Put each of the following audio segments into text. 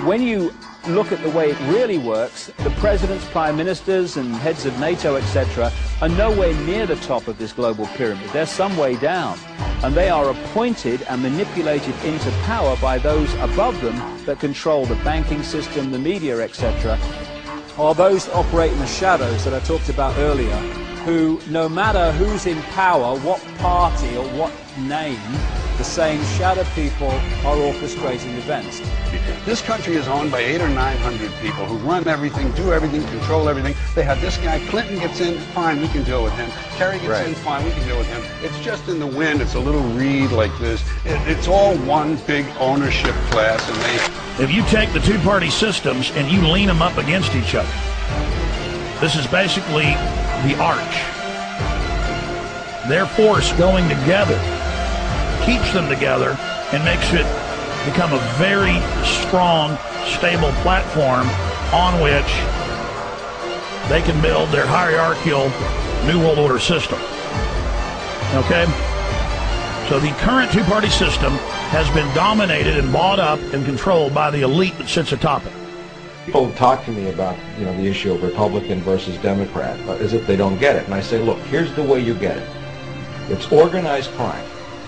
When you look at the way it really works, the presidents, prime ministers, and heads of NATO, etc., are nowhere near the top of this global pyramid. They're some way down. And they are appointed and manipulated into power by those above them that control the banking system, the media, etc., or those that operate in the shadows that I talked about earlier, who, no matter who's in power, what party or what name, the same shadow people are orchestrating events. This country is owned by 800 or 900 people who run everything, do everything, control everything. They have this guy, Clinton gets in, fine, we can deal with him. Kerry gets in, fine, we can deal with him. It's just in the wind, it's a little reed like this. It's all one big ownership class, and they... If you take the two-party systems and you lean them up against each other, this is basically the arch. Their force going together keeps them together and makes it become a very strong, stable platform on which they can build their hierarchical New World Order system. Okay? So the current two-party system has been dominated and bought up and controlled by the elite that sits atop it. People talk to me about, the issue of Republican versus Democrat, as if they don't get it. And I say, look, here's the way you get it. It's organized crime.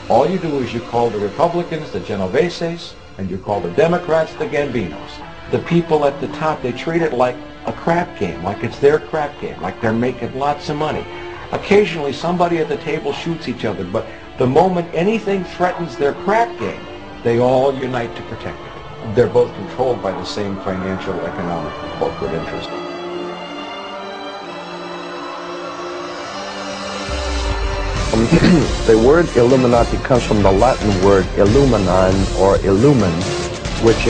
All you do is you call the Republicans the Genoveses, and you call the Democrats the Gambinos. The people at the top, they treat it like a crap game, like it's their crap game, like they're making lots of money. Occasionally somebody at the table shoots each other, but the moment anything threatens their crap game, they all unite to protect it. They're both controlled by the same financial, economic, corporate interest. The word Illuminati comes from the Latin word illuminare or illumin, which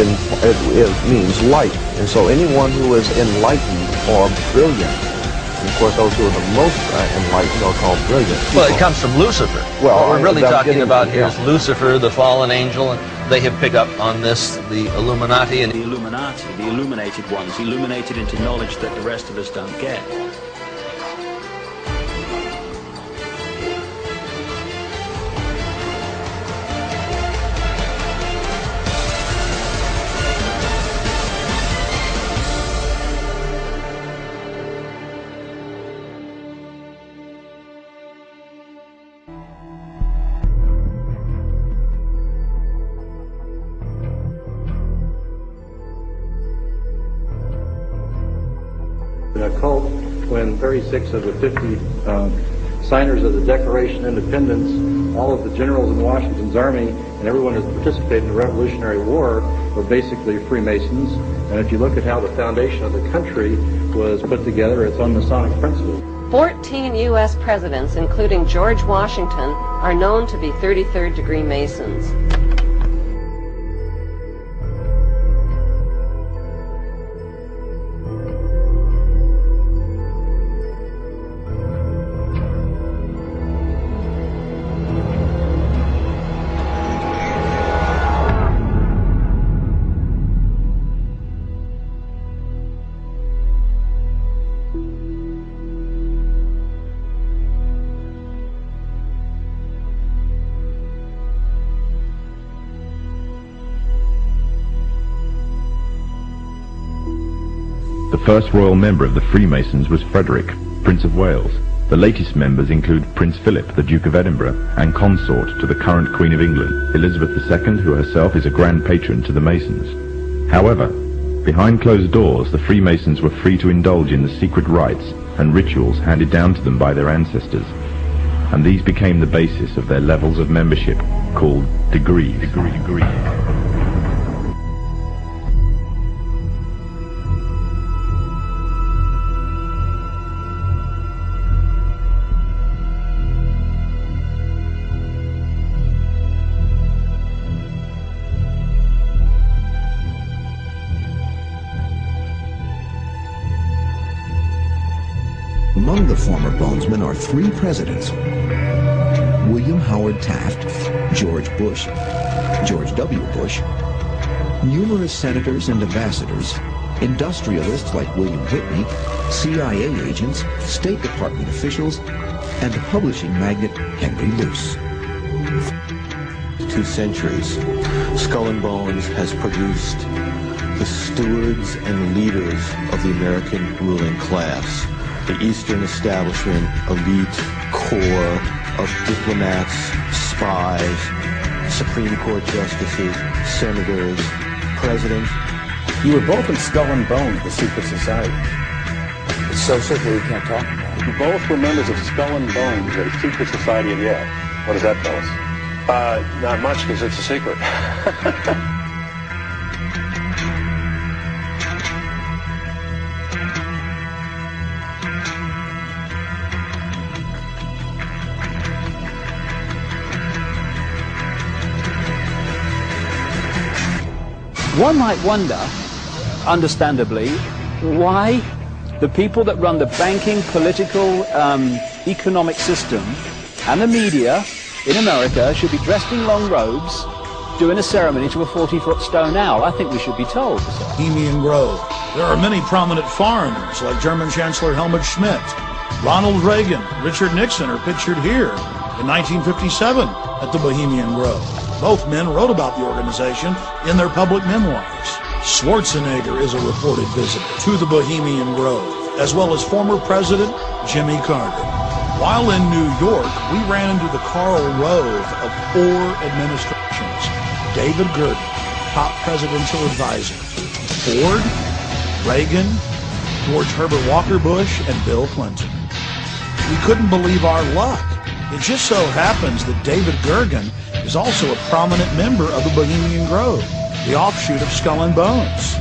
means light. And so anyone who is enlightened or brilliant, and of course those who are the most enlightened are called brilliant people. Well, it comes from Lucifer. Well, what we're really talking about here is Lucifer, the fallen angel, and they have picked up on this, the Illuminati. And the Illuminati, the illuminated ones, illuminated into knowledge that the rest of us don't get. A cult when 36 of the 50 signers of the Declaration of Independence, all of the generals in Washington's army, and everyone who participated in the Revolutionary War were basically Freemasons. And if you look at how the foundation of the country was put together, it's on Masonic principles. 14 U.S. presidents, including George Washington, are known to be 33rd degree Masons. The first royal member of the Freemasons was Frederick, Prince of Wales. The latest members include Prince Philip, the Duke of Edinburgh, and consort to the current Queen of England, Elizabeth II, who herself is a grand patron to the Masons. However, behind closed doors, the Freemasons were free to indulge in the secret rites and rituals handed down to them by their ancestors, and these became the basis of their levels of membership, called degrees. Among the former Bonesmen are three presidents: William Howard Taft, George Bush, George W. Bush, numerous senators and ambassadors, industrialists like William Whitney, CIA agents, State Department officials, and the publishing magnate Henry Luce. 2 centuries, Skull and Bones has produced stewards and leaders of the American ruling class, the Eastern establishment, elite core of diplomats, spies, Supreme Court justices, senators, presidents. You were both in Skull and Bones, the secret society. It's so secret we can't talk about it. You both were members of Skull and Bones, a secret society at Yale. What does that tell us? Not much, because it's a secret. One might wonder, understandably, why the people that run the banking, political, economic system and the media in America should be dressed in long robes doing a ceremony to a 40-foot stone owl. I think we should be told. Bohemian Grove. There are many prominent foreigners like German Chancellor Helmut Schmidt, Ronald Reagan, Richard Nixon are pictured here in 1957 at the Bohemian Grove. Both men wrote about the organization in their public memoirs. Schwarzenegger is a reported visitor to the Bohemian Grove, as well as former President Jimmy Carter. While in New York, we ran into the Karl Rove of 4 administrations. David Gergen, top presidential advisor. Ford, Reagan, George Herbert Walker Bush, and Bill Clinton. We couldn't believe our luck. It just so happens that David Gergen is also a prominent member of the Bohemian Grove, the offshoot of Skull and Bones.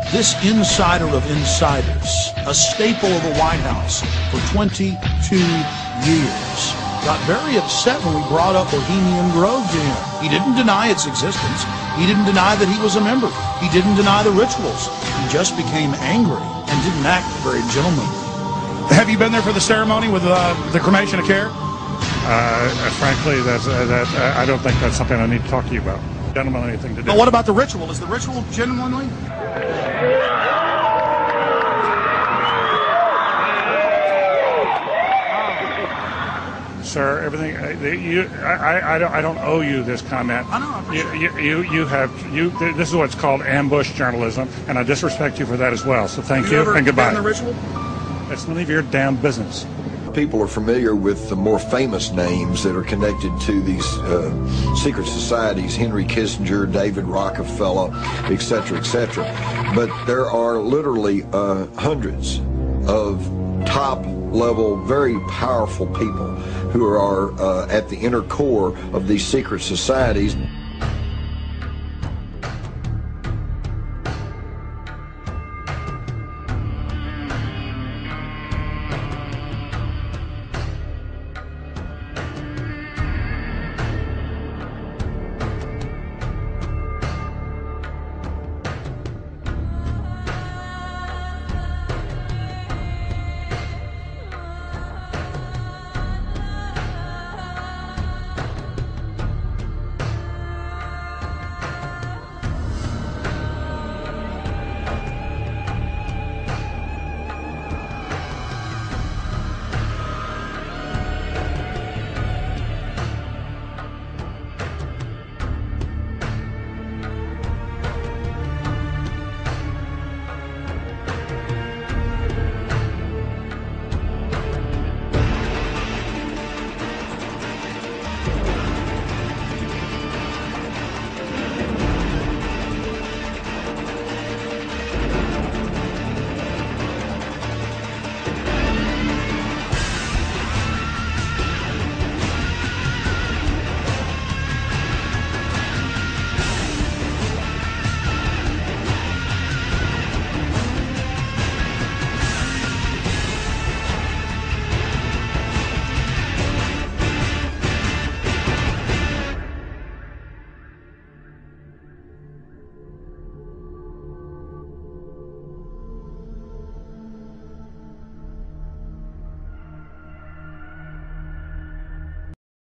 This insider of insiders, a staple of the White House for 22 years, got very upset when we brought up Bohemian Grove to him. He didn't deny its existence. He didn't deny that he was a member. He didn't deny the rituals. He just became angry and didn't act very gentlemanly. Have you been there for the ceremony with the cremation of care? Frankly, I don't think that's something I need to talk to you about. Gentlemen, anything to do. But what about the ritual? Is the ritual genuinely? Sir, everything. I don't owe you this comment. I know. This is what's called ambush journalism, and I disrespect you for that as well. So thank you and goodbye. Been in the ritual? It's none of your damn business. People are familiar with the more famous names that are connected to these secret societies, Henry Kissinger, David Rockefeller, etc., etc. But there are literally hundreds of top-level, very powerful people who are at the inner core of these secret societies.